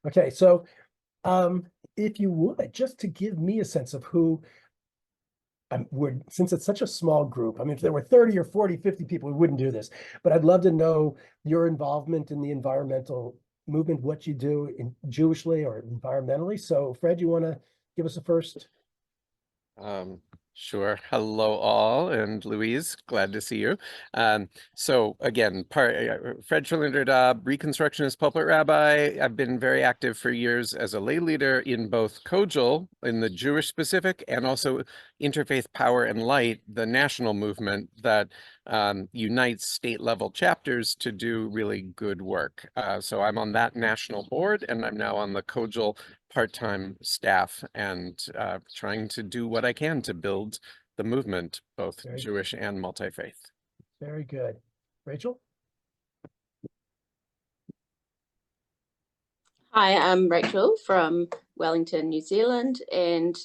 Okay, so if you would, just to give me a sense of who since it's such a small group, I mean, if there were 30 or 40, 50 people, we wouldn't do this. But I'd love to know your involvement in the environmental movement, what you do in Jewishly or environmentally. So Fred, you want to give us a first? Um, sure. Hello, all, and Louise, glad to see you. So again, Fred Schillinger, Reconstructionist pulpit rabbi. I've been very active for years as a lay leader in both Kojal, in the Jewish specific, and also Interfaith Power and Light, the national movement that unites state level chapters to do really good work. So I'm on that national board, and I'm now on the Kojal part-time staff and trying to do what I can to build the movement, both Jewish and multi-faith. Very good. Rachel? Hi, I'm Rachel from Wellington, New Zealand, and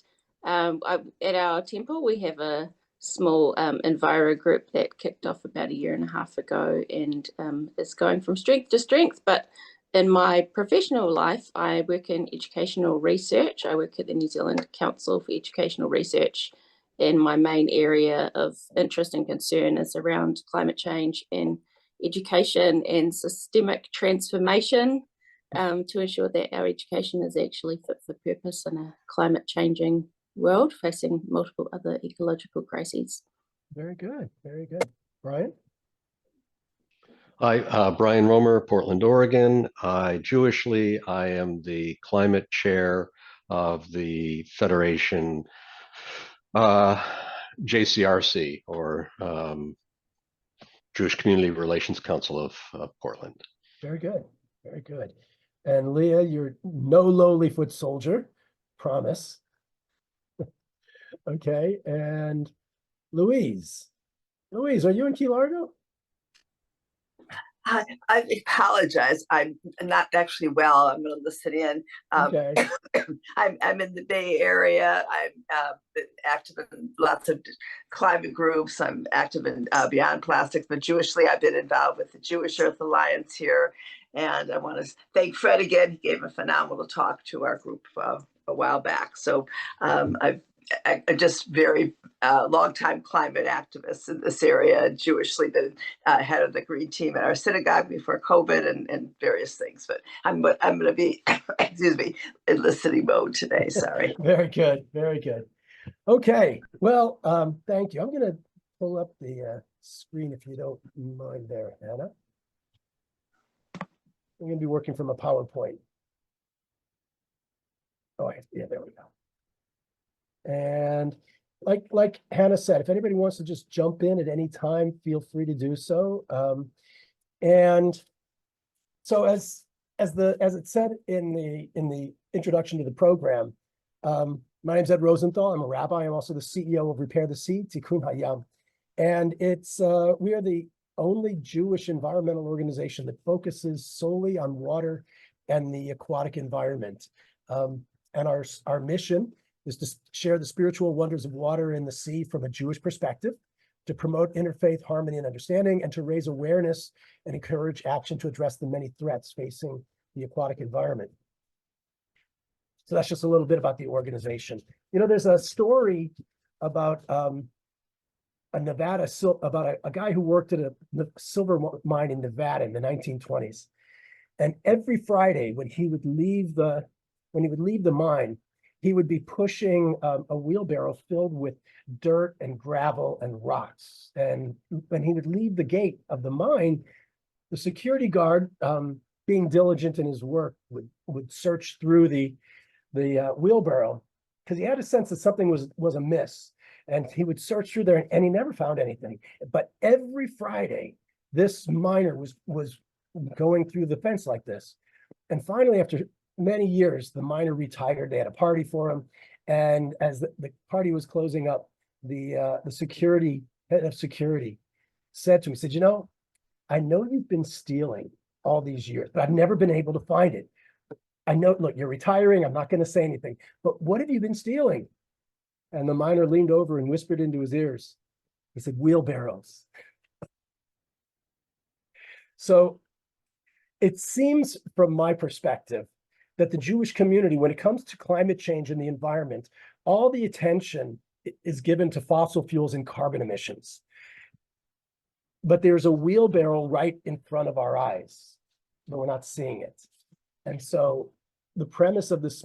at our temple we have a small Enviro group that kicked off about a year and a half ago and is going from strength to strength. But in my professional life, I work in educational research. I work at the New Zealand Council for Educational Research, and my main area of interest and concern is around climate change and education and systemic transformation, to ensure that our education is actually fit for purpose in a climate changing world facing multiple other ecological crises. Very good. Very good. Brian? Hi, Brian Romer, Portland, Oregon. Jewishly, I am the climate chair of the Federation JCRC, or Jewish Community Relations Council of Portland. Very good. Very good. And Leah, you're no lowly foot soldier, promise. Okay. And Louise, are you in Key Largo? I apologize. I'm not actually well. I'm going to listen in. Okay. I'm in the Bay Area. I'm active in lots of climate groups. I'm active in Beyond Plastics, but Jewishly, I've been involved with the Jewish Earth Alliance here. And I want to thank Fred again. He gave a phenomenal talk to our group a while back. So I'm just very long-time climate activist in this area, Jewishly, been head of the green team at our synagogue before COVID and various things. But I'm going to be, excuse me, in listening mode today. Sorry. Very good. Very good. Okay. Well, thank you. I'm going to pull up the screen if you don't mind there, Hannah. I'm going to be working from a PowerPoint. Oh, yeah, there we go. And like Hannah said, if anybody wants to just jump in at any time, feel free to do so. And so as it said in the introduction to the program, my name's Ed Rosenthal. I'm a rabbi. I'm also the CEO of Repair the Sea, Tikkun Hayam. And it's we are the only Jewish environmental organization that focuses solely on water and the aquatic environment. And our mission is to share the spiritual wonders of water in the sea from a Jewish perspective, to promote interfaith harmony and understanding, and to raise awareness and encourage action to address the many threats facing the aquatic environment. So that's just a little bit about the organization. You know, there's a story about a guy who worked at a silver mine in Nevada in the 1920s. And every Friday when he would leave the mine, he would be pushing a wheelbarrow filled with dirt and gravel and rocks. And when he would leave the gate of the mine, the security guard, being diligent in his work, would search through the wheelbarrow, because he had a sense that something was amiss. And he would search through there, and he never found anything. But every Friday, this miner was going through the fence like this. And finally, after many years, the miner retired. They had a party for him. And as the party was closing up, the head of security said to him, he said, you know you've been stealing all these years, but I've never been able to find it. I know, look, you're retiring. I'm not going to say anything, but what have you been stealing? And the miner leaned over and whispered into his ears. He said, wheelbarrows. So it seems, from my perspective, that the Jewish community, when it comes to climate change and the environment, all the attention is given to fossil fuels and carbon emissions. But there's a wheelbarrow right in front of our eyes, but we're not seeing it. And so the premise of this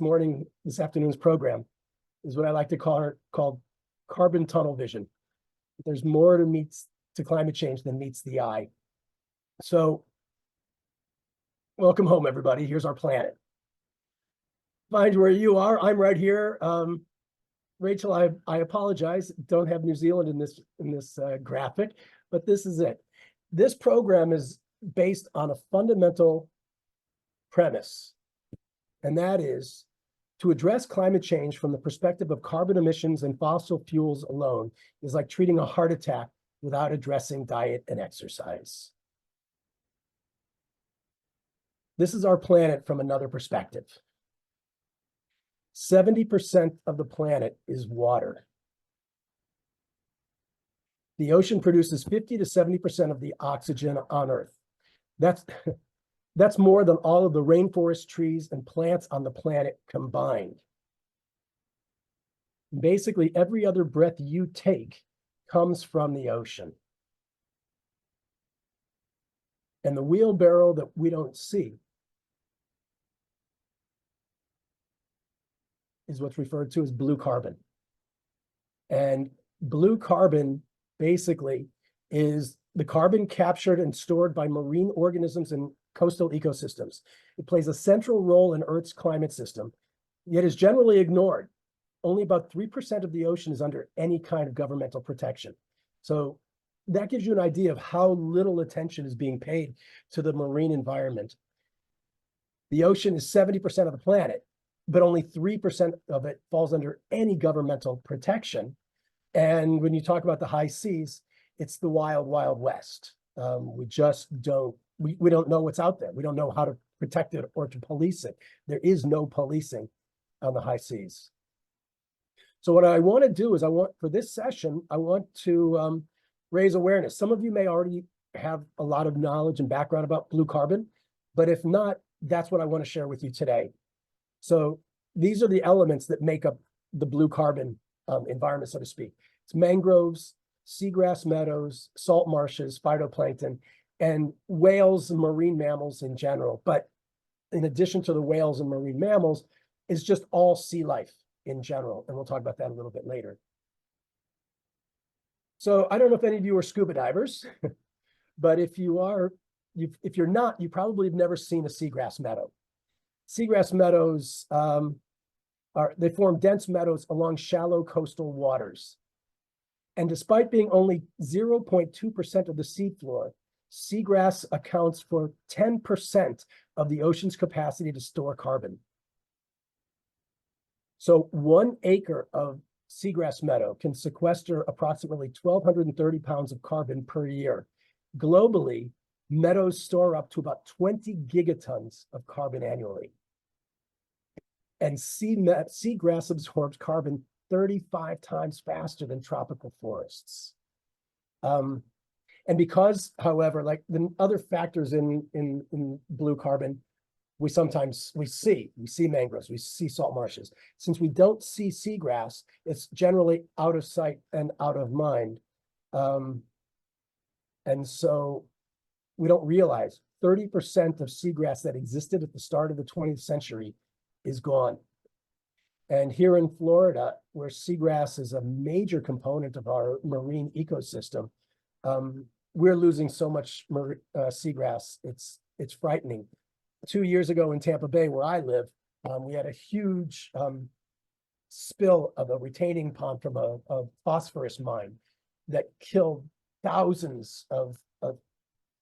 afternoon's program is what I like to call carbon tunnel vision. There's more to climate change than meets the eye. So welcome home, everybody. Here's our planet. Find where you are. I'm right here. Rachel, I apologize. Don't have New Zealand in this graphic, but this is it. This program is based on a fundamental premise, and that is to address climate change from the perspective of carbon emissions and fossil fuels alone is like treating a heart attack without addressing diet and exercise. This is our planet from another perspective. 70% of the planet is water. The ocean produces 50 to 70% of the oxygen on Earth. That's more than all of the rainforest trees and plants on the planet combined. Basically, every other breath you take comes from the ocean. And the wheelbarrow that we don't see is what's referred to as blue carbon. And blue carbon basically is the carbon captured and stored by marine organisms and coastal ecosystems. It plays a central role in Earth's climate system, yet is generally ignored. Only about 3% of the ocean is under any kind of governmental protection. So that gives you an idea of how little attention is being paid to the marine environment. The ocean is 70% of the planet, but only 3% of it falls under any governmental protection. And when you talk about the high seas, it's the wild, wild west. We just don't know what's out there. We don't know how to protect it or to police it. There is no policing on the high seas. So what I want to do is for this session, I want to raise awareness. Some of you may already have a lot of knowledge and background about blue carbon, but if not, that's what I want to share with you today. So these are the elements that make up the blue carbon environment, so to speak. It's mangroves, seagrass meadows, salt marshes, phytoplankton, and whales and marine mammals in general. But in addition to the whales and marine mammals, is just all sea life in general. And we'll talk about that a little bit later. So I don't know if any of you are scuba divers, but if you're not, you probably have never seen a seagrass meadow. Seagrass meadows they form dense meadows along shallow coastal waters. And despite being only 0.2% of the seafloor, seagrass accounts for 10% of the ocean's capacity to store carbon. So 1 acre of seagrass meadow can sequester approximately 1,230 pounds of carbon per year. Globally, meadows store up to about 20 gigatons of carbon annually. And seagrass absorbs carbon 35 times faster than tropical forests. And because, however, like the other factors in blue carbon, we see mangroves, we see salt marshes. Since we don't see seagrass, it's generally out of sight and out of mind. And so we don't realize 30% of seagrass that existed at the start of the 20th century is gone. And here in Florida, where seagrass is a major component of our marine ecosystem, we're losing so much seagrass, it's frightening. 2 years ago in Tampa Bay, where I live, we had a huge spill of a retaining pond from a phosphorus mine that killed thousands of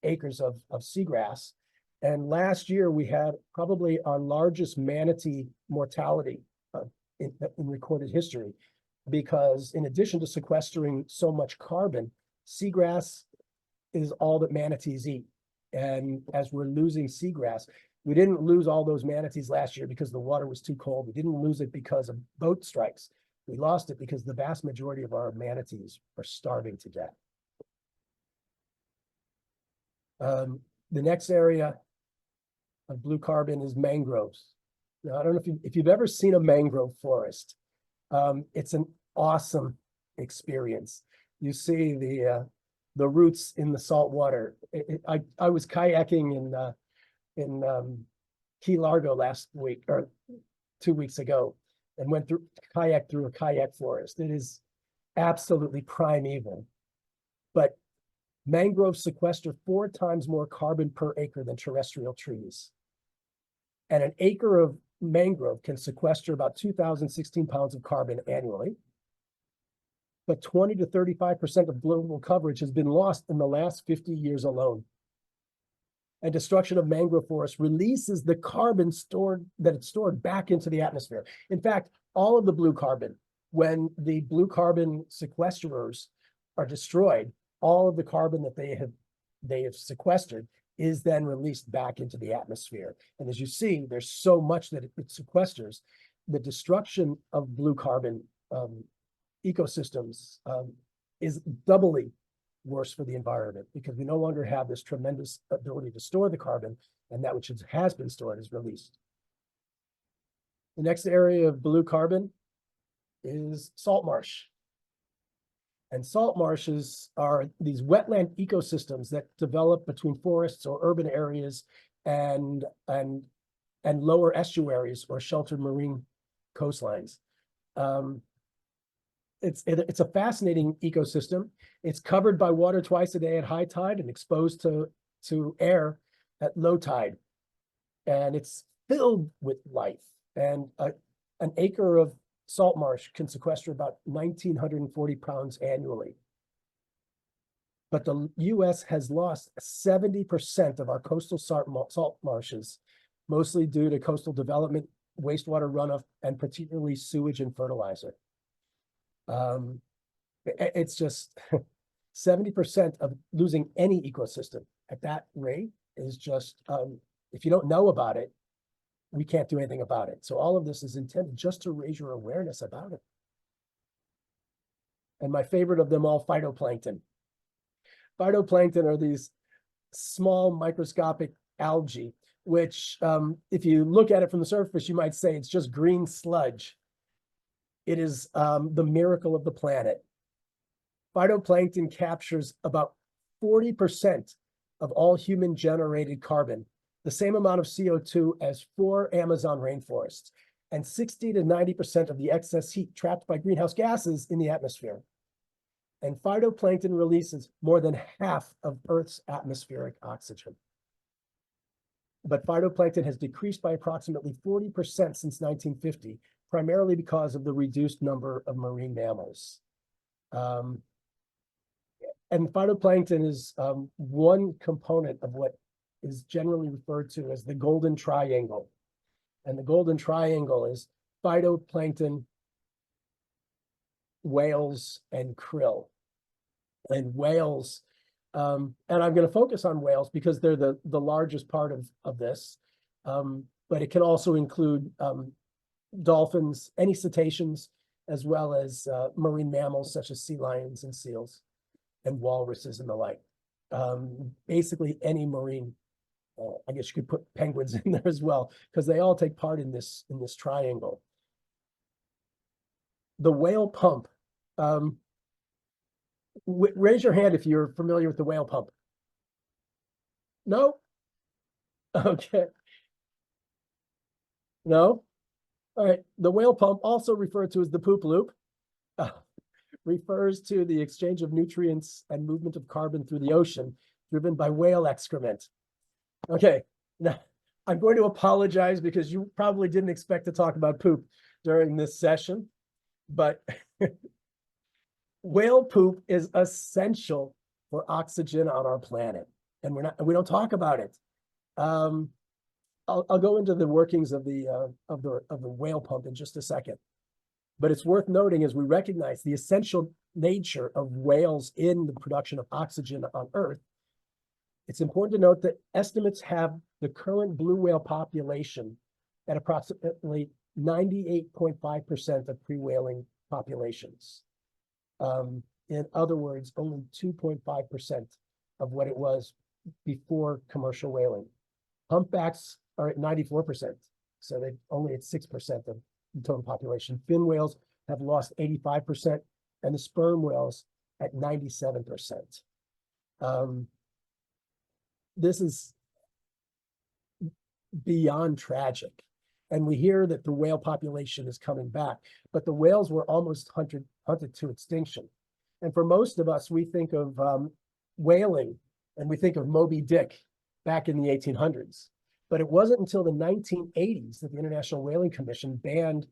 acres of seagrass. And last year, we had probably our largest manatee mortality in recorded history, because in addition to sequestering so much carbon, seagrass is all that manatees eat. And as we're losing seagrass, we didn't lose all those manatees last year because the water was too cold. We didn't lose it because of boat strikes. We lost it because the vast majority of our manatees are starving to death. The next area of blue carbon is mangroves. Now, I don't know if you've ever seen a mangrove forest. It's an awesome experience. You see the roots in the salt water. I was kayaking in Key Largo last week or 2 weeks ago, and went through a kayak forest. It is absolutely primeval, but mangroves sequester 4 times more carbon per acre than terrestrial trees. And an acre of mangrove can sequester about 2,016 pounds of carbon annually. But 20 to 35% of global coverage has been lost in the last 50 years alone. And destruction of mangrove forests releases the carbon it's stored back into the atmosphere. In fact, all of the blue carbon, when the blue carbon sequesterers are destroyed, all of the carbon that they have sequestered is then released back into the atmosphere. And as you see, there's so much that it sequesters. The destruction of blue carbon ecosystems is doubly worse for the environment, because we no longer have this tremendous ability to store the carbon, and that which has been stored is released. The next area of blue carbon is salt marsh. And salt marshes are these wetland ecosystems that develop between forests or urban areas and lower estuaries or sheltered marine coastlines. It's a fascinating ecosystem. It's covered by water twice a day at high tide and exposed to air at low tide. And it's filled with life. And an acre of salt marsh can sequester about 1,940 pounds annually. But the US has lost 70% of our coastal salt marshes, mostly due to coastal development, wastewater runoff, and particularly sewage and fertilizer. It's just 70% of losing any ecosystem at that rate is just, if you don't know about it, we can't do anything about it. So all of this is intended just to raise your awareness about it. And my favorite of them all, phytoplankton. Phytoplankton are these small microscopic algae, which if you look at it from the surface, you might say it's just green sludge. It is the miracle of the planet. Phytoplankton captures about 40% of all human-generated carbon, the same amount of CO2 as 4 Amazon rainforests, and 60 to 90% of the excess heat trapped by greenhouse gases in the atmosphere. And phytoplankton releases more than half of Earth's atmospheric oxygen. But phytoplankton has decreased by approximately 40% since 1950, primarily because of the reduced number of marine mammals. And phytoplankton is one component of what is generally referred to as the golden triangle. And the golden triangle is phytoplankton, whales, and krill. And whales, and I'm going to focus on whales because they're the largest part of this, but it can also include dolphins, any cetaceans, as well as marine mammals such as sea lions and seals and walruses and the like. Basically any marine, I guess you could put penguins in there as well, because they all take part in this triangle. The whale pump. Raise your hand if you're familiar with the whale pump. No? Okay. No? All right. The whale pump, also referred to as the poop loop, refers to the exchange of nutrients and movement of carbon through the ocean, driven by whale excrement. Okay. Now, I'm going to apologize because you probably didn't expect to talk about poop during this session, but whale poop is essential for oxygen on our planet, and we don't talk about it. I'll go into the workings of the whale pump in just a second, but it's worth noting as we recognize the essential nature of whales in the production of oxygen on Earth. It's important to note that estimates have the current blue whale population at approximately 98.5% of pre-whaling populations. In other words, only 2.5% of what it was before commercial whaling. Humpbacks are at 94%. So they only at 6% of the total population. Fin whales have lost 85%, and the sperm whales at 97%. This is beyond tragic. And we hear that the whale population is coming back, but the whales were almost hunted to extinction. And for most of us, we think of whaling and we think of Moby Dick back in the 1800s. But it wasn't until the 1980s that the International Whaling Commission banned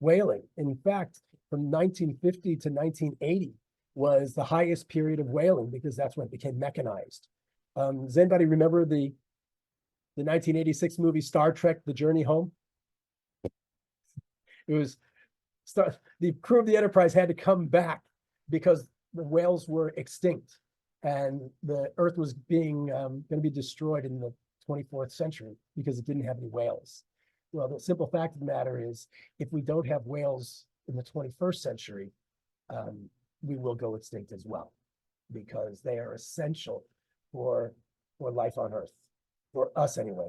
whaling. In fact, from 1950 to 1980 was the highest period of whaling because that's when it became mechanized. Does anybody remember the 1986 movie Star Trek: The Journey Home? It was the crew of the Enterprise had to come back because the whales were extinct and the Earth was being going to be destroyed in the 24th century because it didn't have any whales. Well, the simple fact of the matter is, if we don't have whales in the 21st century, we will go extinct as well, because they are essential for life on Earth, for us anyway.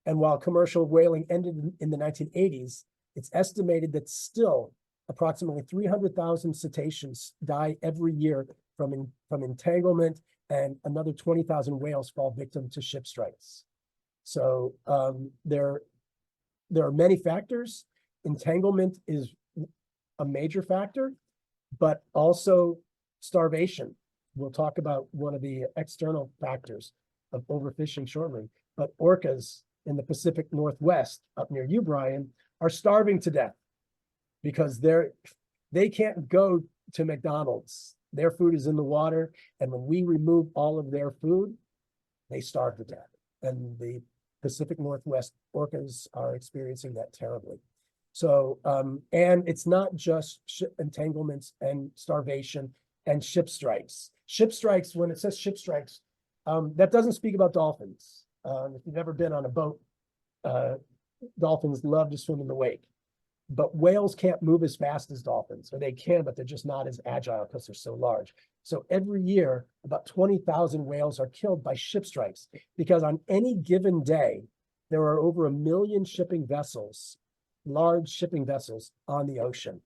And while commercial whaling ended in the 1980s, it's estimated that still approximately 300,000 cetaceans die every year from entanglement, and another 20,000 whales fall victim to ship strikes. So there are many factors. Entanglement is a major factor, but also starvation. We'll talk about one of the external factors of overfishing shortly, but orcas in the Pacific Northwest, up near you, Brian, are starving to death because they can't go to McDonald's. Their food is in the water, and when we remove all of their food, they starve to death. And the Pacific Northwest orcas are experiencing that terribly. So, and it's not just entanglements and starvation and ship strikes. Ship strikes, when it says ship strikes, that doesn't speak about dolphins. If you've ever been on a boat, dolphins love to swim in the wake. But whales can't move as fast as dolphins, or they can, but they're just not as agile because they're so large. So every year, about 20,000 whales are killed by ship strikes, because on any given day, there are over 1 million shipping vessels, large shipping vessels on the ocean.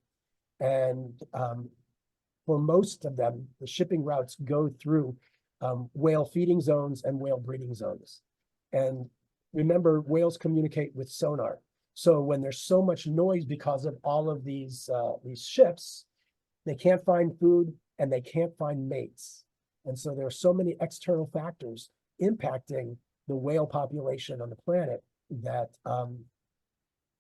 And for most of them, the shipping routes go through whale feeding zones and whale breeding zones. And remember, whales communicate with sonar. So when there's so much noise because of all of these ships, they can't find food and they can't find mates. And so there are so many external factors impacting the whale population on the planet that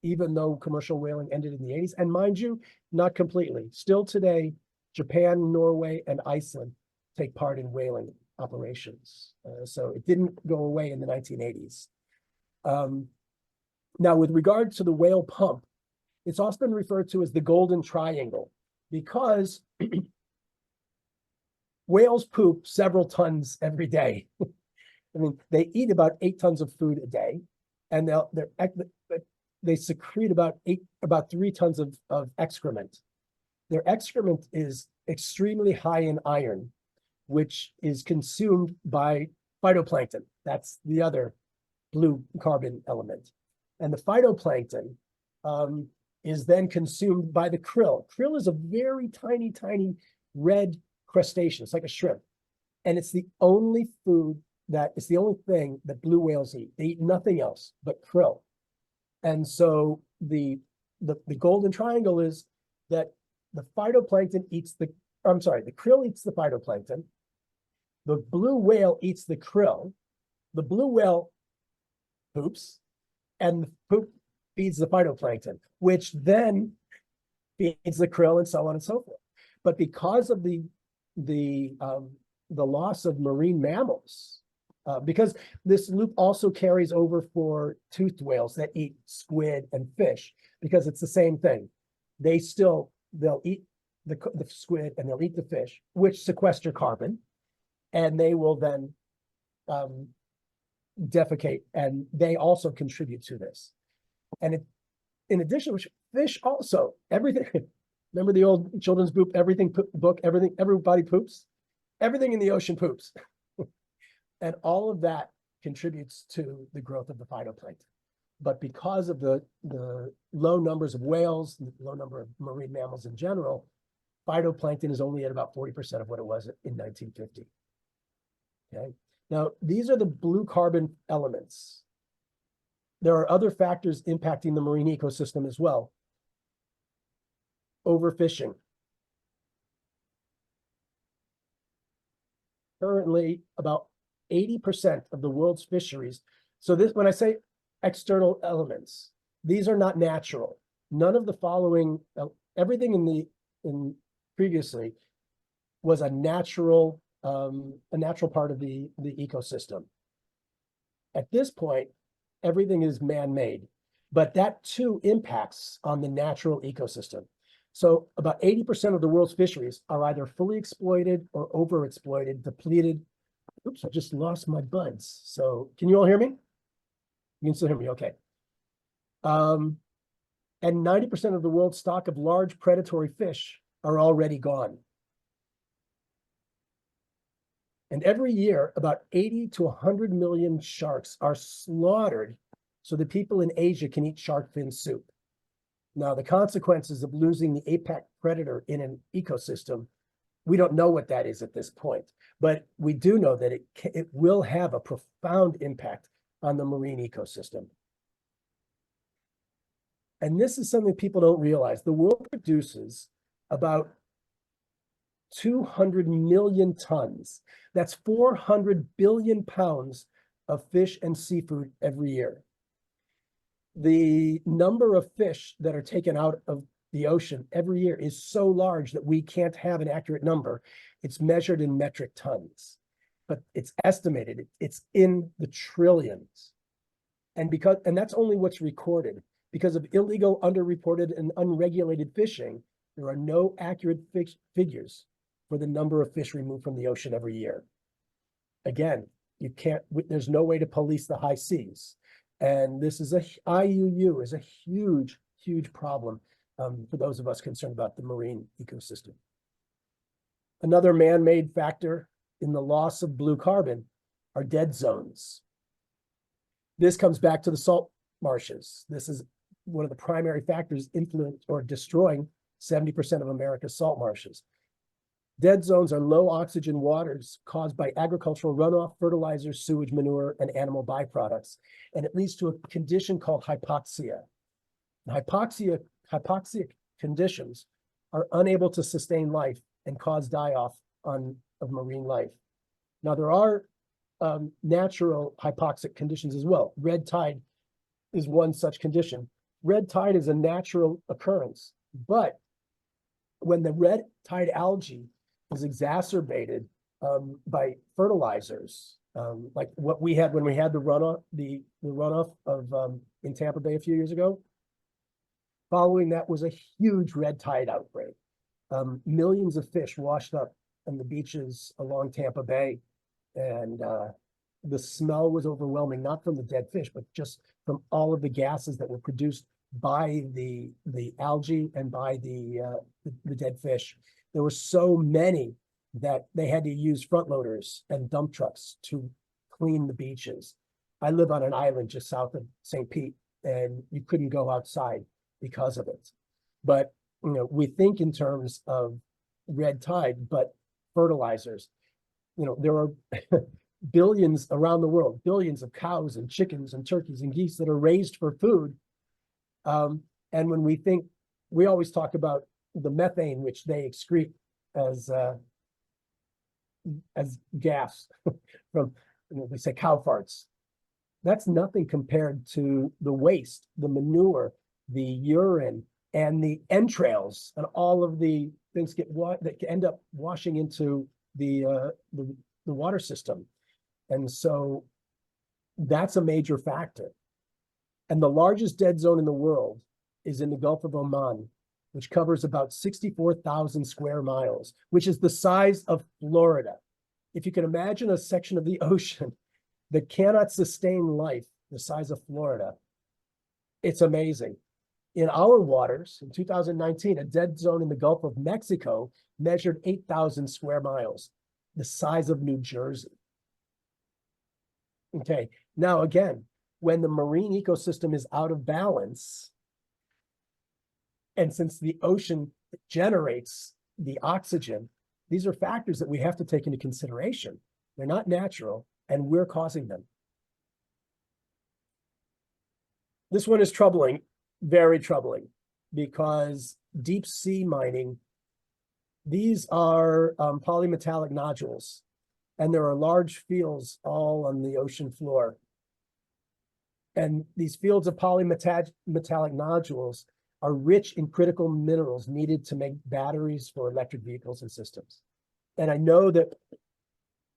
even though commercial whaling ended in the 80s, and mind you, not completely, still today, Japan, Norway, and Iceland take part in whaling operations. So it didn't go away in the 1980s. Now, with regard to the whale pump, it's often referred to as the golden triangle because whales poop several tons every day. I mean, they eat about 8 tons of food a day, and they secrete about 3 tons of excrement. Their excrement is extremely high in iron, which is consumed by phytoplankton. That's the other blue carbon element. And the phytoplankton is then consumed by the krill. Krill is a very tiny, tiny red crustacean. It's like a shrimp. And it's the only it's the only thing that blue whales eat. They eat nothing else but krill. And so the golden triangle is that the phytoplankton the krill eats the phytoplankton. The blue whale eats the krill. The blue whale poops, and the poop feeds the phytoplankton, which then feeds the krill, and so on and so forth. But because of the loss of marine mammals, because this loop also carries over for toothed whales that eat squid and fish, because it's the same thing. They'll eat the squid and they'll eat the fish, which sequester carbon, and they will then defecate, and they also contribute to this. And in addition, fish also, everything, remember the old children's book, everybody poops? Everything in the ocean poops. And all of that contributes to the growth of the phytoplankton. But because of the low numbers of whales, the low number of marine mammals in general, phytoplankton is only at about 40% of what it was in 1950. Okay. Now, these are the blue carbon elements. There are other factors impacting the marine ecosystem as well. Overfishing. Currently, about 80% of the world's fisheries. So this, when I say external elements, these are not natural. None of the following, everything in previously was a natural part of the ecosystem. At this point, everything is man-made, but that too impacts on the natural ecosystem. So about 80% of the world's fisheries are either fully exploited or overexploited, depleted. Oops, I just lost my buds. So can you all hear me? You can still hear me, okay. And 90% of the world's stock of large predatory fish are already gone. And every year, about 80 to 100 million sharks are slaughtered so that people in Asia can eat shark fin soup. Now, the consequences of losing the apex predator in an ecosystem, we don't know what that is at this point, but we do know that it will have a profound impact on the marine ecosystem. And this is something people don't realize. The world produces about 200 million tons. That's 400 billion pounds of fish and seafood every year. The number of fish that are taken out of the ocean every year is so large that we can't have an accurate number. It's measured in metric tons, but it's estimated. It's in the trillions. And that's only what's recorded. Because of illegal, underreported, and unregulated fishing, there are no accurate figures for the number of fish removed from the ocean every year. Again, there's no way to police the high seas. And this is IUU is a huge, huge problem for those of us concerned about the marine ecosystem. Another man-made factor in the loss of blue carbon are dead zones. This comes back to the salt marshes. This is one of the primary factors influencing or destroying 70% of America's salt marshes. Dead zones are low oxygen waters caused by agricultural runoff, fertilizers, sewage, manure, and animal byproducts. And it leads to a condition called hypoxia. Hypoxic conditions are unable to sustain life and cause die-off of marine life. Now, there are natural hypoxic conditions as well. Red tide is one such condition. Red tide is a natural occurrence, but when the red tide algae is exacerbated by fertilizers, like what we had when we had the runoff of in Tampa Bay a few years ago. Following that was a huge red tide outbreak. Millions of fish washed up on the beaches along Tampa Bay, and the smell was overwhelming, not from the dead fish, but just from all of the gases that were produced by the algae and by the dead fish. There were so many that they had to use front loaders and dump trucks to clean the beaches. I live on an island just south of St. Pete, and you couldn't go outside because of it. But we think in terms of red tide, but fertilizers. There are billions around the world, billions of cows and chickens and turkeys and geese that are raised for food. And when we always talk about the methane which they excrete as gas from, they say cow farts. That's nothing compared to the waste, the manure, the urine, and the entrails, and all of the things that end up washing into the water system. And so that's a major factor. And the largest dead zone in the world is in the Gulf of Oman, which covers about 64,000 square miles, which is the size of Florida. If you can imagine a section of the ocean that cannot sustain life the size of Florida, it's amazing. In our waters, in 2019, a dead zone in the Gulf of Mexico measured 8,000 square miles, the size of New Jersey. Okay, now again, when the marine ecosystem is out of balance, and since the ocean generates the oxygen, these are factors that we have to take into consideration. They're not natural, and we're causing them. This one is troubling, very troubling, because deep sea mining, these are polymetallic nodules, and there are large fields all on the ocean floor. And these fields of polymetallic nodules are rich in critical minerals needed to make batteries for electric vehicles and systems. And I know that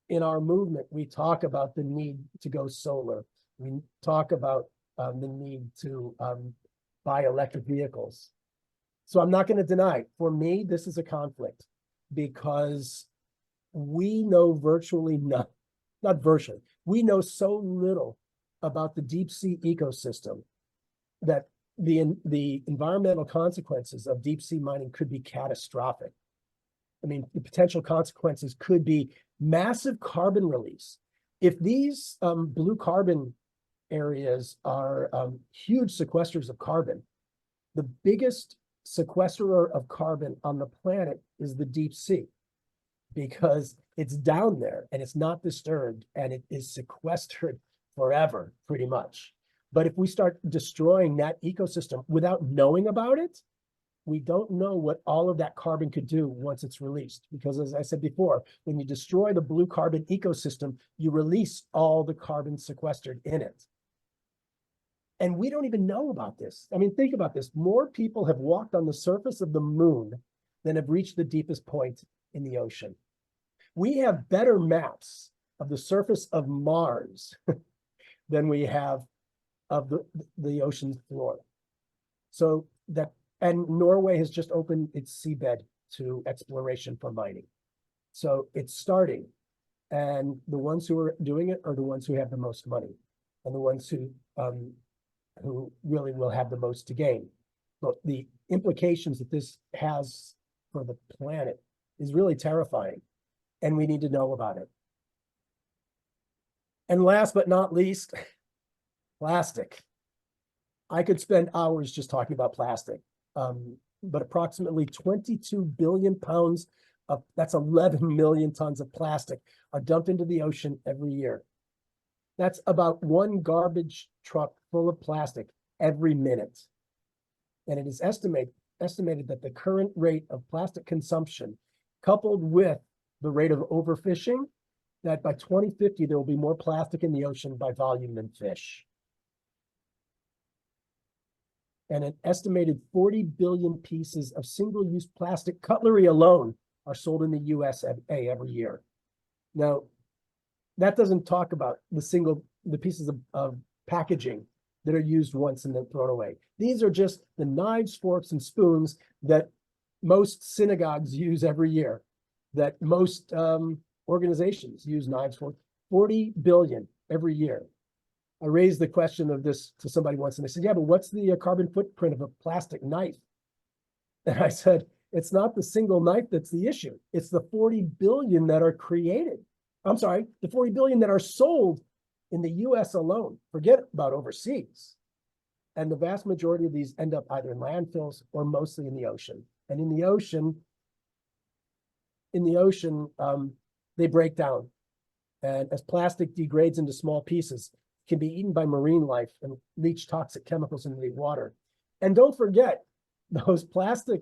in our movement, we talk about the need to go solar. We talk about the need to buy electric vehicles. So I'm not going to deny, for me, this is a conflict, because we know virtually not virtually, we know so little about the deep sea ecosystem that the environmental consequences of deep sea mining could be catastrophic. I mean, the potential consequences could be massive carbon release. If these blue carbon areas are huge sequesters of carbon, the biggest sequesterer of carbon on the planet is the deep sea, because it's down there and it's not disturbed and it is sequestered forever, pretty much. But if we start destroying that ecosystem without knowing about it, we don't know what all of that carbon could do once it's released. Because as I said before, when you destroy the blue carbon ecosystem, you release all the carbon sequestered in it. And we don't even know about this. I mean, think about this. More people have walked on the surface of the moon than have reached the deepest point in the ocean. We have better maps of the surface of Mars than we have of the ocean floor. So that, and Norway has just opened its seabed to exploration for mining. So it's starting. And the ones who are doing it are the ones who have the most money, and the ones who really will have the most to gain. But the implications that this has for the planet is really terrifying, and we need to know about it. And last but not least, plastic. I could spend hours just talking about plastic, but approximately 22 billion pounds of, that's 11 million tons of plastic are dumped into the ocean every year. That's about one garbage truck full of plastic every minute. And it is estimated that the current rate of plastic consumption, coupled with the rate of overfishing, that by 2050, there will be more plastic in the ocean by volume than fish. And an estimated 40 billion pieces of single-use plastic cutlery alone are sold in the USA every year. Now, that doesn't talk about the pieces of packaging that are used once and then thrown away. These are just the knives, forks, and spoons that most synagogues use every year, that most organizations use knives for. 40 billion every year. I raised the question of this to somebody once, and they said, yeah, but what's the carbon footprint of a plastic knife? And I said, it's not the single knife that's the issue. It's the 40 billion that are created. I'm sorry, the 40 billion that are sold in the US alone. Forget about overseas. And the vast majority of these end up either in landfills or mostly in the ocean. And in the ocean, they break down. And as plastic degrades into small pieces, it can be eaten by marine life and leach toxic chemicals into the water. And don't forget, those plastic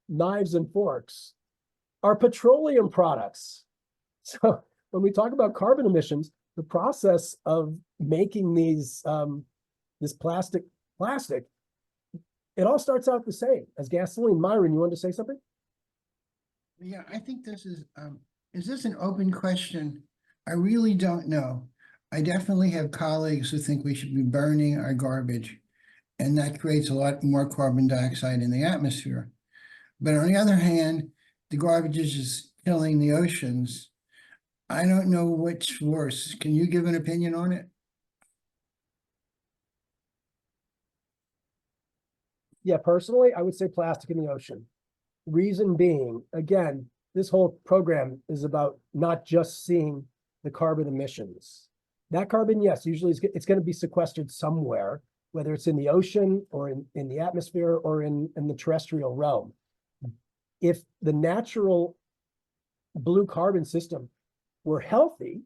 knives and forks are petroleum products. So when we talk about carbon emissions, the process of making these this plastic, it all starts out the same as gasoline. Myron, you wanted to say something? Yeah, I think this is this an open question? I really don't know. I definitely have colleagues who think we should be burning our garbage, and that creates a lot more carbon dioxide in the atmosphere. But on the other hand, the garbage is just killing the oceans. I don't know which worse. Can you give an opinion on it? Yeah, personally, I would say plastic in the ocean. Reason being, again, this whole program is about not just seeing the carbon emissions, That carbon, yes, usually it's going to be sequestered somewhere, whether it's in the ocean or in the atmosphere or in the terrestrial realm. If the natural blue carbon system were healthy,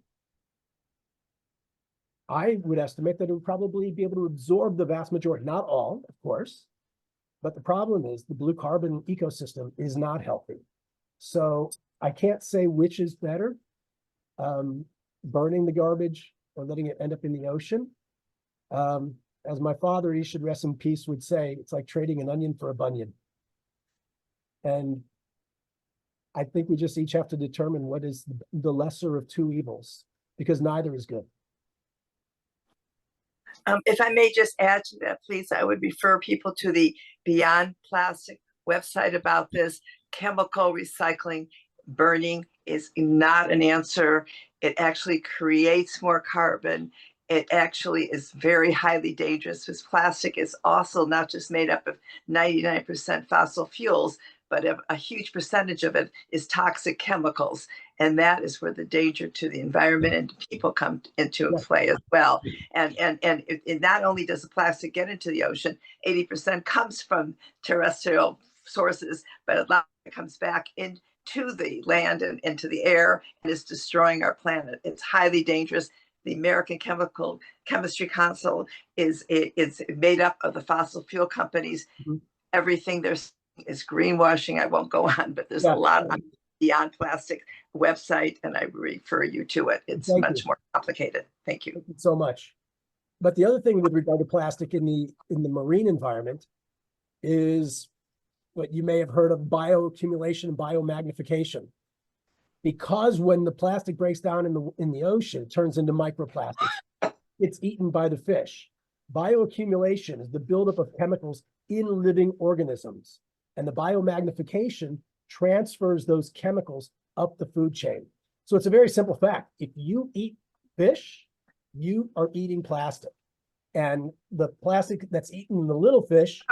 I would estimate that it would probably be able to absorb the vast majority, not all, of course, but the problem is the blue carbon ecosystem is not healthy. So I can't say which is better, burning the garbage or letting it end up in the ocean. As my father, he should rest in peace, would say, it's like trading an onion for a bunion. And I think we just each have to determine what is the lesser of two evils, because neither is good. If I may just add to that, please, I would refer people to the Beyond Plastic website about this. Chemical recycling, burning is not an answer. It actually creates more carbon. It actually is very highly dangerous, because plastic is also not just made up of 99% fossil fuels, but a huge percentage of it is toxic chemicals. And that is where the danger to the environment and people come into play as well. And it not only does the plastic get into the ocean, 80% comes from terrestrial sources, but a lot comes back into the land and into the air and is destroying our planet. It's highly dangerous. The American Chemistry Council is made up of the fossil fuel companies. Mm-hmm. Everything there's is greenwashing. I won't go on, but there's a lot on Beyond Plastic website, and I refer you to it. It's much more complicated. Thank you. Thank you so much. But the other thing with regard to plastic in the marine environment is what you may have heard of bioaccumulation and biomagnification. Because when the plastic breaks down in the ocean, it turns into microplastics. It's eaten by the fish. Bioaccumulation is the buildup of chemicals in living organisms. And the biomagnification transfers those chemicals up the food chain. So it's a very simple fact. If you eat fish, you are eating plastic. And the plastic that's eaten in the little fish,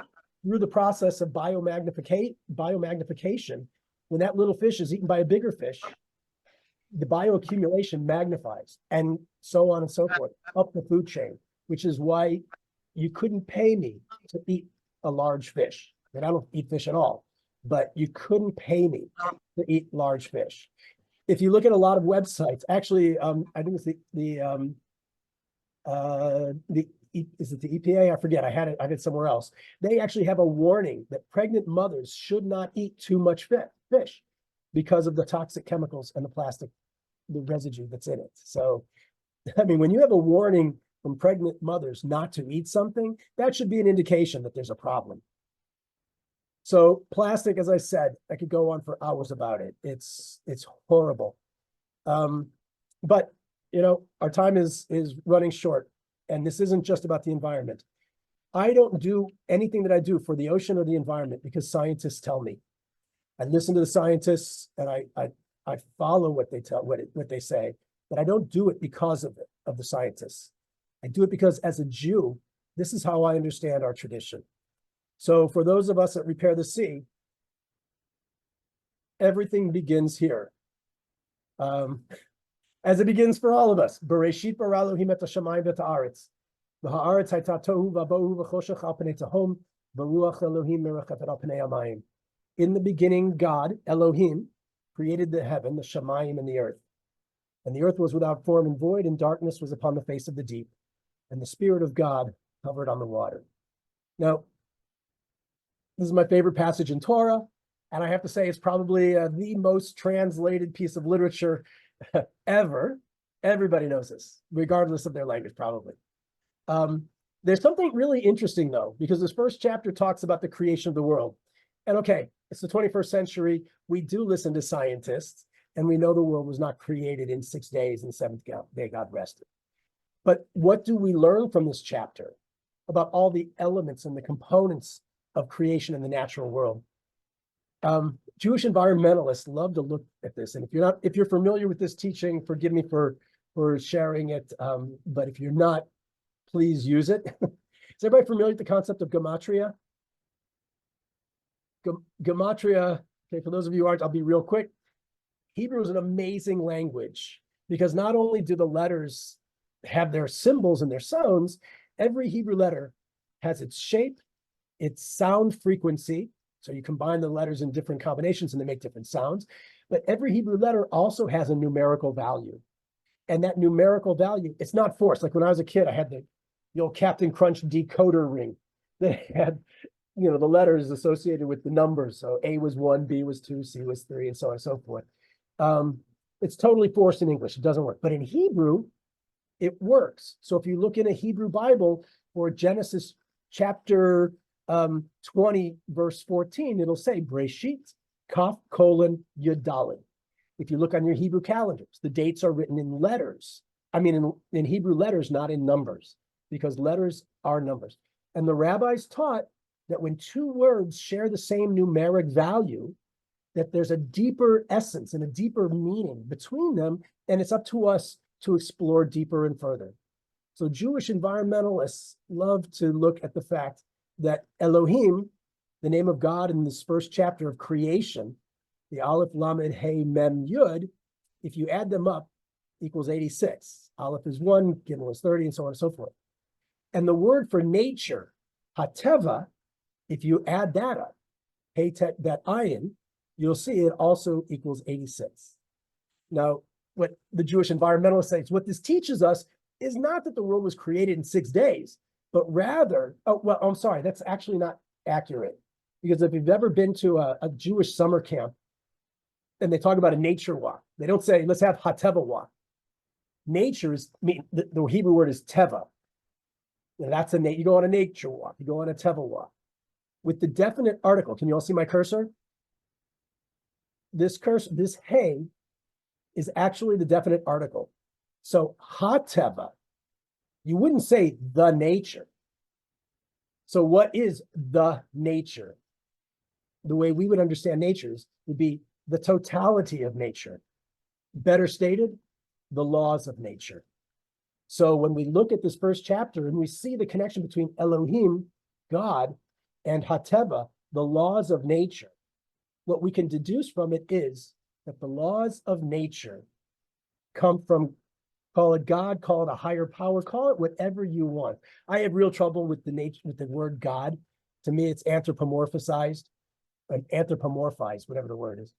through the process of biomagnification, when that little fish is eaten by a bigger fish, the bioaccumulation magnifies, and so on and so forth, up the food chain, which is why you couldn't pay me to eat a large fish. And I don't eat fish at all, but you couldn't pay me to eat large fish. If you look at a lot of websites, actually, I think it's is it the EPA? I forget. I had it somewhere else. They actually have a warning that pregnant mothers should not eat too much fish because of the toxic chemicals and the plastic, the residue that's in it. So, I mean, when you have a warning from pregnant mothers not to eat something, that should be an indication that there's a problem. So plastic, as I said, I could go on for hours about it. It's horrible. But you know, our time is running short, and this isn't just about the environment. I don't do anything that I do for the ocean or the environment because scientists tell me. I listen to the scientists and I follow what they say, but I don't do it because of the scientists. I do it because as a Jew, this is how I understand our tradition. So for those of us that repair the sea, everything begins here. As it begins for all of us. Bereshit bara Elohim et hashamayim v'et haaretz. V'haaretz hayta tohu v'bohu v'choshech al pnei tehom, v'ruach Elohim merachefet al pnei hamayim. In the beginning, God, Elohim, created the heaven, the shamayim, and the earth. And the earth was without form and void, and darkness was upon the face of the deep. And the Spirit of God hovered on the water. Now, this is my favorite passage in Torah, and I have to say it's probably the most translated piece of literature ever. Everybody knows this, regardless of their language, probably. There's something really interesting, though, because this first chapter talks about the creation of the world. And okay, it's the 21st century. We do listen to scientists, and we know the world was not created in 6 days, and the seventh day God rested. But what do we learn from this chapter about all the elements and the components of creation in the natural world? Jewish environmentalists love to look at this. And if you're familiar with this teaching, forgive me for sharing it. But if you're not, please use it. Is everybody familiar with the concept of gematria? Gematria, okay, for those of you who aren't, I'll be real quick. Hebrew is an amazing language because not only do the letters have their symbols and their sounds, every Hebrew letter has its shape, its sound frequency. So you combine the letters in different combinations and they make different sounds. But every Hebrew letter also has a numerical value. And that numerical value, it's not forced. Like when I was a kid, I had the old Captain Crunch decoder ring that had, the letters associated with the numbers. So A was 1, B was 2, C was 3, and so on and so forth. It's totally forced in English. It doesn't work. But in Hebrew, it works. So if you look in a Hebrew Bible or Genesis chapter 20, verse 14, it'll say Breshit, Kaf, Yud Daled. If you look on your Hebrew calendars, the dates are written in letters. I mean, in Hebrew letters, not in numbers, because letters are numbers. And the rabbis taught that when two words share the same numeric value, that there's a deeper essence and a deeper meaning between them, and it's up to us to explore deeper and further. So Jewish environmentalists love to look at the fact that Elohim, the name of God in this first chapter of creation, the Aleph, Lamed, Hey, Mem, Yud, if you add them up, equals 86. Aleph is 1, Gimel is 30, and so on and so forth. And the word for nature, Hateva, if you add that up, Hey, that ayin, you'll see it also equals 86. Now, what the Jewish environmentalists say is what this teaches us is not that the world was created in 6 days, but rather, I'm sorry, that's actually not accurate. Because if you've ever been to a Jewish summer camp and they talk about a nature walk, they don't say, let's have Hateva walk. Nature is, the Hebrew word is Teva. And that's you go on a nature walk, you go on a Teva walk. With the definite article, can you all see my cursor? This hey is actually the definite article. So Hateva, you wouldn't say the nature. So what is the nature? The way we would understand natures would be the totality of nature. Better stated, the laws of nature. So when we look at this first chapter and we see the connection between Elohim, God, and Hateva, the laws of nature, what we can deduce from it is that the laws of nature come from, call it God, call it a higher power, call it whatever you want. I have real trouble with the word God. To me, it's anthropomorphized, whatever the word is.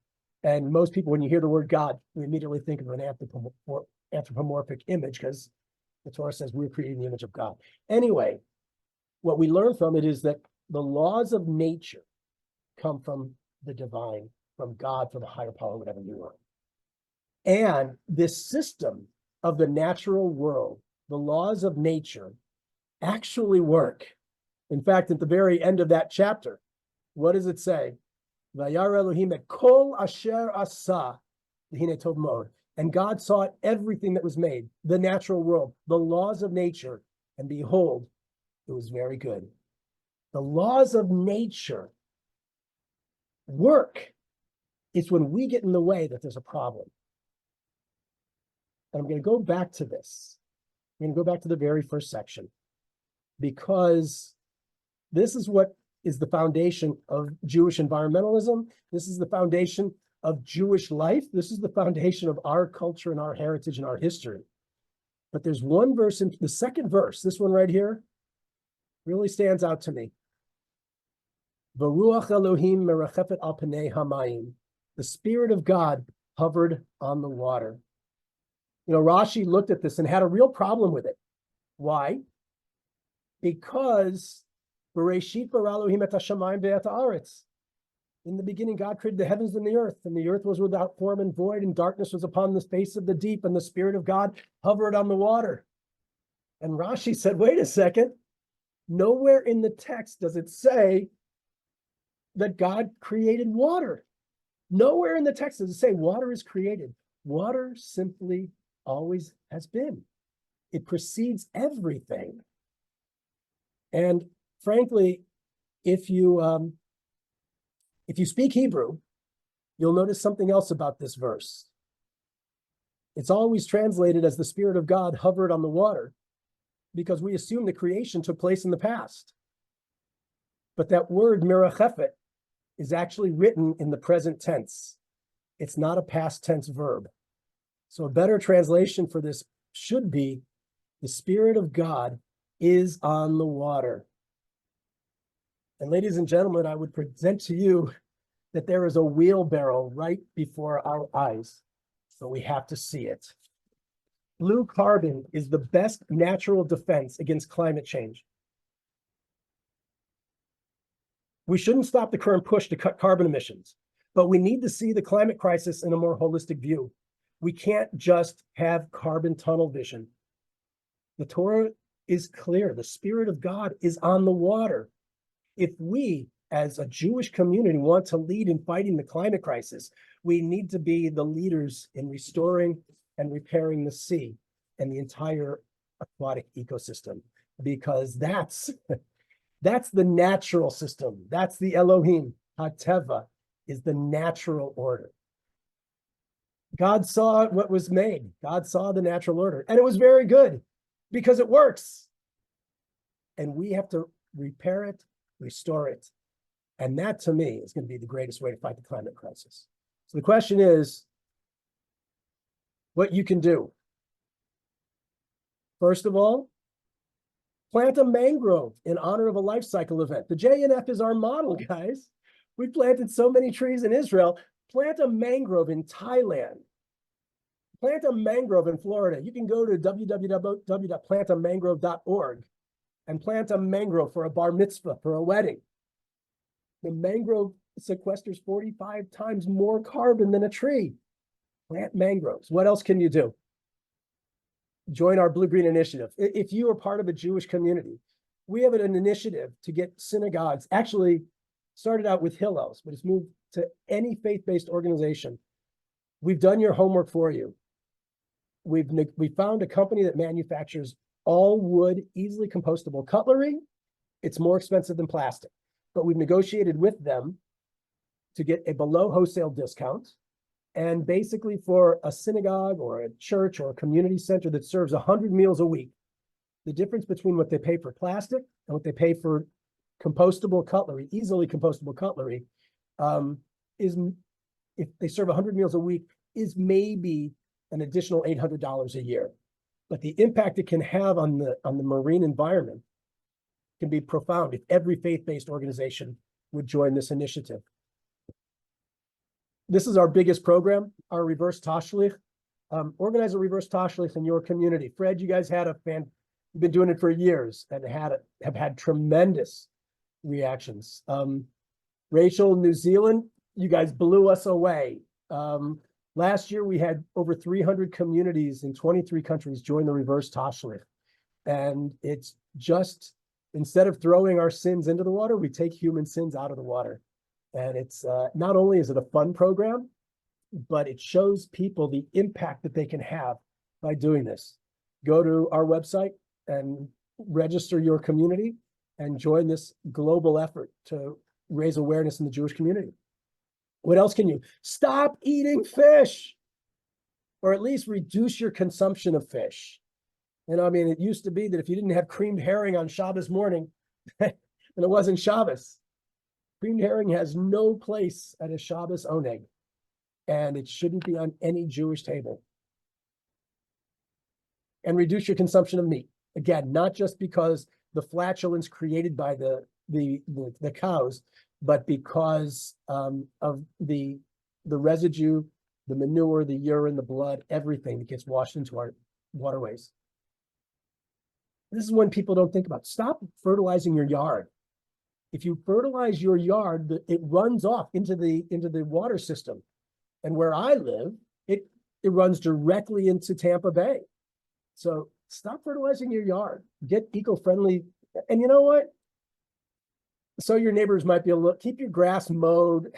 And most people, when you hear the word God, we immediately think of an anthropomorphic image because the Torah says we're creating the image of God. Anyway, what we learn from it is that the laws of nature come from the divine, from God, from a higher power, whatever you want. And this system of the natural world, the laws of nature, actually work. In fact, at the very end of that chapter, what does it say? Vayar Elohim et kol asher asa v'hinei tov mod. And God saw everything that was made, the natural world, the laws of nature, and behold, it was very good. The laws of nature work. It's when we get in the way that there's a problem. And I'm going to go back to this. I'm going to go back to the very first section, because this is what is the foundation of Jewish environmentalism. This is the foundation of Jewish life. This is the foundation of our culture and our heritage and our history. But there's one verse in the second verse, this one right here, really stands out to me. V'ruach Elohim merachefet al pnei hamayim. The Spirit of God hovered on the water. Rashi looked at this and had a real problem with it. Why? Because Bereshit bara Elohim et hashamayim ve'et haaretz. In the beginning, God created the heavens and the earth was without form and void, and darkness was upon the face of the deep, and the Spirit of God hovered on the water. And Rashi said, wait a second, nowhere in the text does it say that God created water. Nowhere in the text does it say water is created. Water simply always has been. It precedes everything. And frankly, if you speak Hebrew, you'll notice something else about this verse. It's always translated as the Spirit of God hovered on the water because we assume the creation took place in the past. But that word merachefet is actually written in the present tense. It's not a past tense verb. So a better translation for this should be The Spirit of God is on the water. And ladies and gentlemen, I would present to you that there is a wheelbarrow right before our eyes, so we have to see it. Blue carbon is the best natural defense against climate change. We shouldn't stop the current push to cut carbon emissions, but we need to see the climate crisis in a more holistic view. We can't just have carbon tunnel vision. The Torah is clear. The Spirit of God is on the water. If we, as a Jewish community, want to lead in fighting the climate crisis, we need to be the leaders in restoring and repairing the sea and the entire aquatic ecosystem, because that's the natural system. That's the Elohim. HaTeva is the natural order. God saw what was made. God saw the natural order, and it was very good because it works. And we have to repair it, restore it. And that, to me, is going to be the greatest way to fight the climate crisis. So the question is, what you can do. First of all, plant a mangrove in honor of a life cycle event. The JNF is our model, guys. We planted so many trees in Israel. Plant a mangrove in Thailand. Plant a mangrove in Florida. You can go to www.plantamangrove.org and plant a mangrove for a bar mitzvah, for a wedding. The mangrove sequesters 45 times more carbon than a tree. Plant mangroves. What else can you do? Join our Blue-Green Initiative. If you are part of a Jewish community, we have an initiative to get synagogues, actually started out with Hillels, but it's moved to any faith-based organization. We've done your homework for you. We found a company that manufactures all wood, easily compostable cutlery. It's more expensive than plastic, but we've negotiated with them to get a below wholesale discount. And basically for a synagogue or a church or a community center that serves 100 meals a week, the difference between what they pay for plastic and what they pay for compostable cutlery, easily compostable cutlery, is, if they serve 100 meals a week, is maybe an additional $800 a year. But the impact it can have on the marine environment can be profound if every faith-based organization would join this initiative. This is our biggest program, our reverse tashlich. Organize a reverse tashlich in your community. Fred, you guys had you've been doing it for years and have had tremendous reactions. Rachel, New Zealand, you guys blew us away. Last year, we had over 300 communities in 23 countries join the reverse tashlich. And it's just, instead of throwing our sins into the water, we take human sins out of the water. And it's not only is it a fun program, but it shows people the impact that they can have by doing this. Go to our website and register your community and join this global effort to raise awareness in the Jewish community. What else can you? Stop eating fish, or at least reduce your consumption of fish. You know, I mean, it used to be that if you didn't have creamed herring on Shabbos morning, then it wasn't Shabbos. Creamed herring has no place at a Shabbos oneg, and it shouldn't be on any Jewish table. And reduce your consumption of meat. Again, not just because the flatulence created by the cows, but because of the residue, the manure, the urine, the blood, everything that gets washed into our waterways. This is when people don't think about. Stop fertilizing your yard. If you fertilize your yard, it runs off into the water system. And where I live, it runs directly into Tampa Bay. So stop fertilizing your yard. Get eco-friendly. And you know what? So your neighbors might be able to keep your grass mowed.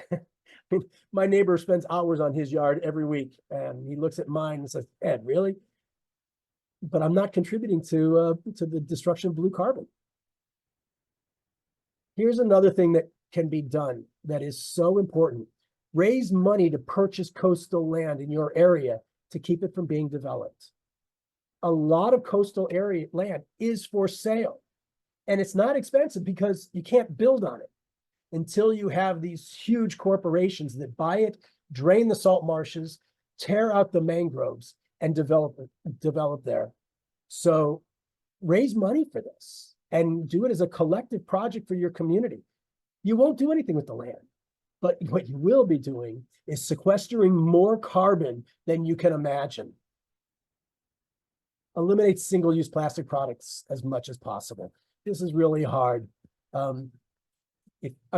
My neighbor spends hours on his yard every week, and he looks at mine and says, "Ed, really?" But I'm not contributing to the destruction of blue carbon. Here's another thing that can be done that is so important. Raise money to purchase coastal land in your area to keep it from being developed. A lot of coastal area land is for sale, and it's not expensive because you can't build on it until you have these huge corporations that buy it, drain the salt marshes, tear out the mangroves, and develop there. So raise money for this and do it as a collective project for your community. You won't do anything with the land, but what you will be doing is sequestering more carbon than you can imagine. Eliminate single-use plastic products as much as possible. This is really hard. I'm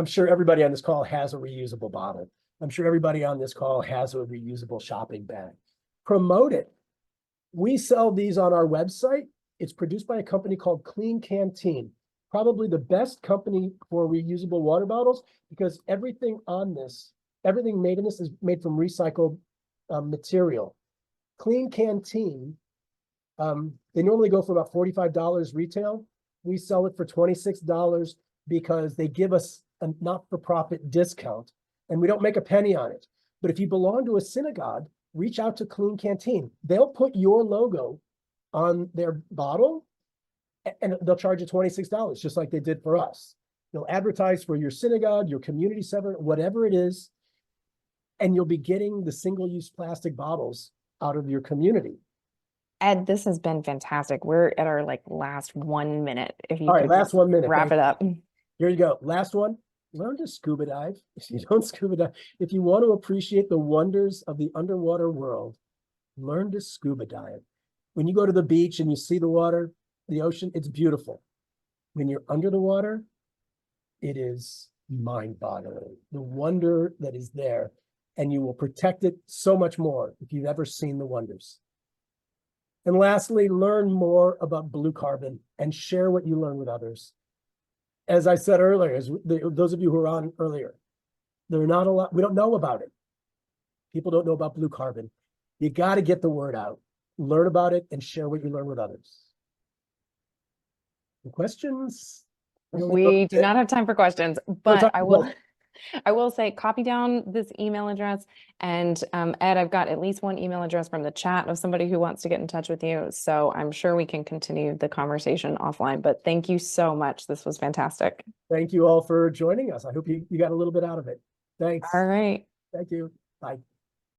sure everybody on this call has a reusable bottle. I'm sure everybody on this call has a reusable shopping bag. Promote it. We sell these on our website. It's produced by a company called Clean Canteen, probably the best company for reusable water bottles, because everything on this, everything made in this is made from recycled material. Clean Canteen, they normally go for about $45 retail. We sell it for $26 because they give us a not-for-profit discount, and we don't make a penny on it. But if you belong to a synagogue, reach out to Clean Canteen. They'll put your logo on their bottle, and they'll charge you $26, just like they did for us. They'll advertise for your synagogue, your community center, whatever it is, and you'll be getting the single-use plastic bottles out of your community. Ed, this has been fantastic. We're at our last 1 minute. If you All right, could last 1 minute. wrap it up. Here you go. Last one. Learn to scuba dive. If you don't scuba dive, if you want to appreciate the wonders of the underwater world, learn to scuba dive. When you go to the beach and you see the water, the ocean, it's beautiful. When you're under the water, it is mind-boggling. The wonder that is there, and you will protect it so much more if you've ever seen the wonders. And lastly, learn more about blue carbon and share what you learn with others. As I said earlier, those of you who were on earlier, there are not a lot, we don't know about it. People don't know about blue carbon. You got to get the word out, learn about it, and share what you learn with others. Any questions? We do not have time for questions, but I will say copy down this email address, and Ed, I've got at least one email address from the chat of somebody who wants to get in touch with you. So I'm sure we can continue the conversation offline, but thank you so much. This was fantastic. Thank you all for joining us. I hope you got a little bit out of it. Thanks. All right. Thank you. Bye.